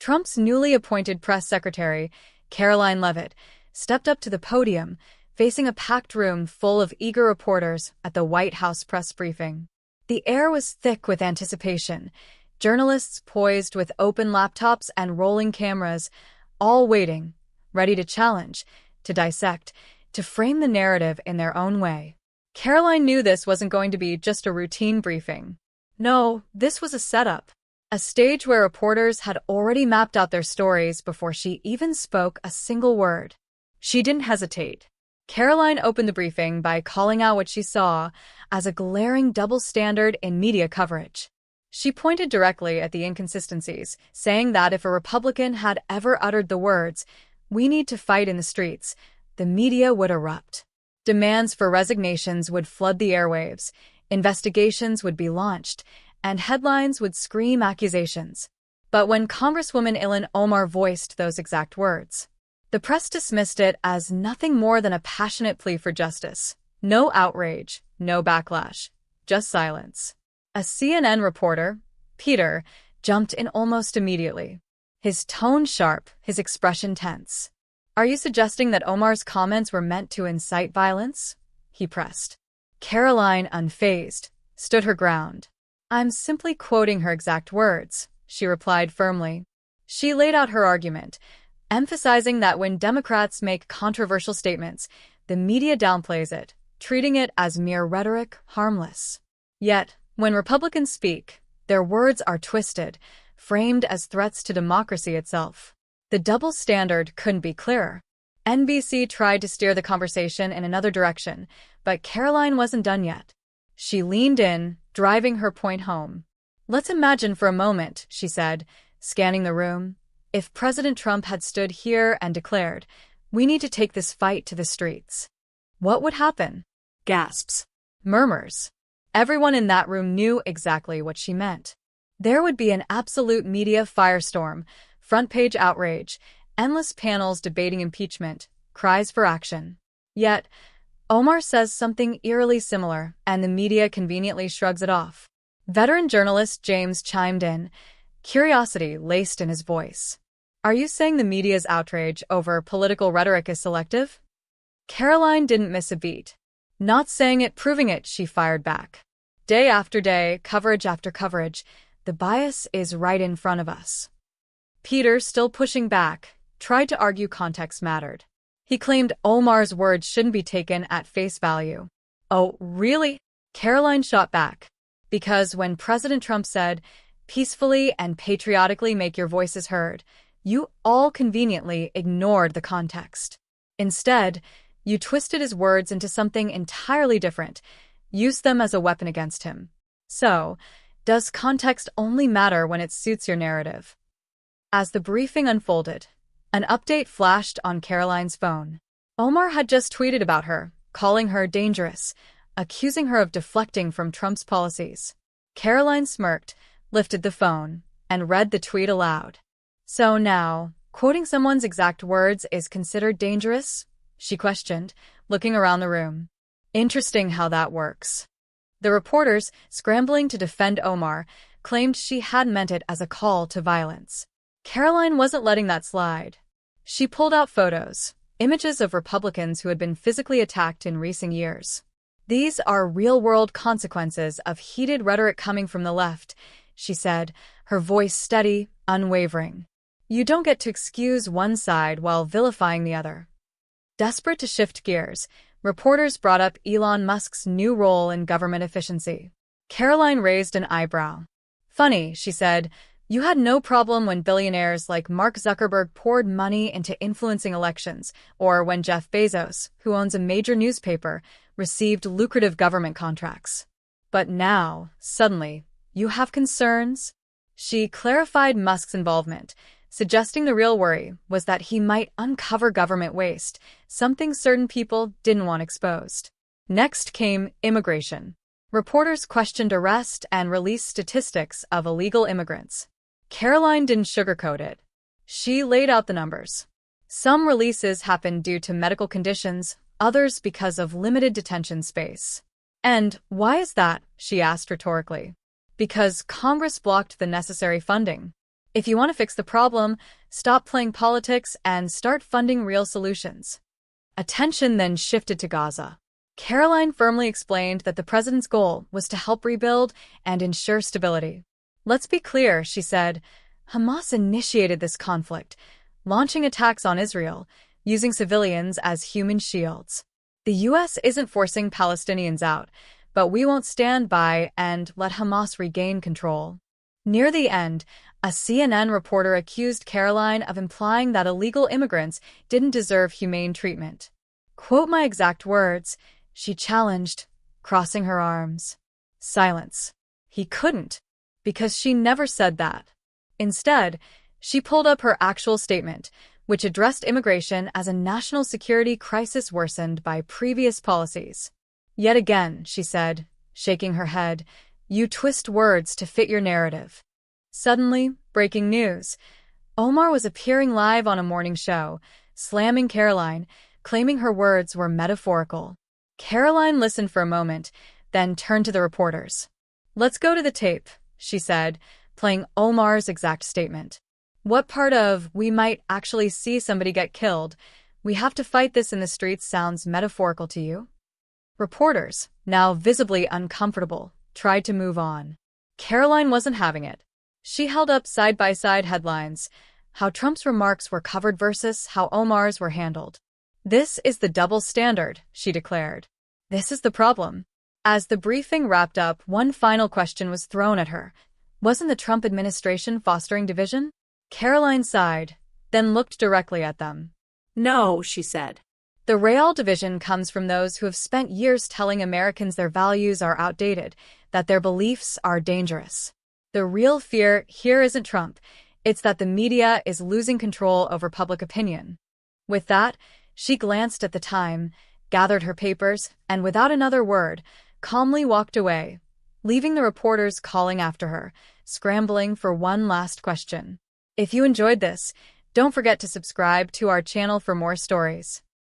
Trump's newly appointed press secretary, Karoline Leavitt, stepped up to the podium, facing a packed room full of eager reporters at the White House press briefing. The air was thick with anticipation, journalists poised with open laptops and rolling cameras, all waiting, ready to challenge, to dissect, to frame the narrative in their own way. Karoline knew this wasn't going to be just a routine briefing. No, this was a setup. A stage where reporters had already mapped out their stories before she even spoke a single word. She didn't hesitate. Karoline opened the briefing by calling out what she saw as a glaring double standard in media coverage. She pointed directly at the inconsistencies, saying that if a Republican had ever uttered the words, "We need to fight in the streets," the media would erupt. Demands for resignations would flood the airwaves, investigations would be launched, and headlines would scream accusations. But when Congresswoman Ilhan Omar voiced those exact words, the press dismissed it as nothing more than a passionate plea for justice. No outrage, no backlash, just silence. A CNN reporter, Peter, jumped in almost immediately. His tone sharp, his expression tense. "Are you suggesting that Omar's comments were meant to incite violence?" he pressed. Karoline, unfazed, stood her ground. "I'm simply quoting her exact words," she replied firmly. She laid out her argument, emphasizing that when Democrats make controversial statements, the media downplays it, treating it as mere rhetoric, harmless. Yet, when Republicans speak, their words are twisted, framed as threats to democracy itself. The double standard couldn't be clearer. NBC tried to steer the conversation in another direction, but Karoline wasn't done yet. She leaned in, driving her point home. "Let's imagine for a moment," she said, scanning the room, "if President Trump had stood here and declared, 'We need to take this fight to the streets.' What would happen?" Gasps. Murmurs. Everyone in that room knew exactly what she meant. There would be an absolute media firestorm, front-page outrage, endless panels debating impeachment, cries for action. Yet, Omar says something eerily similar, and the media conveniently shrugs it off. Veteran journalist James chimed in, curiosity laced in his voice. "Are you saying the media's outrage over political rhetoric is selective?" Karoline didn't miss a beat. "Not saying it, proving it," she fired back. "Day after day, coverage after coverage, the bias is right in front of us." Peter, still pushing back, tried to argue context mattered. He claimed Omar's words shouldn't be taken at face value. "Oh, really?" Karoline shot back. "Because when President Trump said, 'Peacefully and patriotically make your voices heard,' you all conveniently ignored the context. Instead, you twisted his words into something entirely different, used them as a weapon against him. So, does context only matter when it suits your narrative?" As the briefing unfolded, an update flashed on Karoline's phone. Omar had just tweeted about her, calling her dangerous, accusing her of deflecting from Trump's policies. Karoline smirked, lifted the phone, and read the tweet aloud. "So now, quoting someone's exact words is considered dangerous?" she questioned, looking around the room. "Interesting how that works." The reporters, scrambling to defend Omar, claimed she had meant it as a call to violence. Karoline wasn't letting that slide. She pulled out photos, images of Republicans who had been physically attacked in recent years. "These are real-world consequences of heated rhetoric coming from the left," she said, her voice steady, unwavering. "You don't get to excuse one side while vilifying the other." Desperate to shift gears, reporters brought up Elon Musk's new role in government efficiency. Karoline raised an eyebrow. "Funny," she said, "you had no problem when billionaires like Mark Zuckerberg poured money into influencing elections, or when Jeff Bezos, who owns a major newspaper, received lucrative government contracts. But now, suddenly, you have concerns?" She clarified Musk's involvement, suggesting the real worry was that he might uncover government waste, something certain people didn't want exposed. Next came immigration. Reporters questioned arrest and release statistics of illegal immigrants. Karoline didn't sugarcoat it. She laid out the numbers. Some releases happened due to medical conditions, others because of limited detention space. "And why is that?" she asked rhetorically. "Because Congress blocked the necessary funding." If you want to fix the problem, stop playing politics and start funding real solutions. Attention then shifted to Gaza. Karoline firmly explained that the president's goal was to help rebuild and ensure stability. Let's be clear, she said. Hamas initiated this conflict, launching attacks on Israel, using civilians as human shields. The U.S. isn't forcing Palestinians out, but we won't stand by and let Hamas regain control. Near the end, a CNN reporter accused Karoline of implying that illegal immigrants didn't deserve humane treatment. Quote my exact words, she challenged, crossing her arms. Silence. He couldn't, because she never said that. Instead, she pulled up her actual statement, which addressed immigration as a national security crisis worsened by previous policies. Yet again, she said, shaking her head, you twist words to fit your narrative. Suddenly, breaking news. Omar was appearing live on a morning show, slamming Karoline, claiming her words were metaphorical. Karoline listened for a moment, then turned to the reporters. Let's go to the tape, she said, playing Omar's exact statement. What part of "we might actually see somebody get killed, we have to fight this in the streets" sounds metaphorical to you? Reporters, now visibly uncomfortable, tried to move on. Karoline wasn't having it. She held up side-by-side headlines, how Trump's remarks were covered versus how Omar's were handled. This is the double standard, she declared. This is the problem. As the briefing wrapped up, one final question was thrown at her. Wasn't the Trump administration fostering division? Karoline sighed, then looked directly at them. No, she said. The real division comes from those who have spent years telling Americans their values are outdated, that their beliefs are dangerous. The real fear here isn't Trump, it's that the media is losing control over public opinion. With that, she glanced at the time, gathered her papers, and without another word, calmly walked away, leaving the reporters calling after her, scrambling for one last question. If you enjoyed this, don't forget to subscribe to our channel for more stories.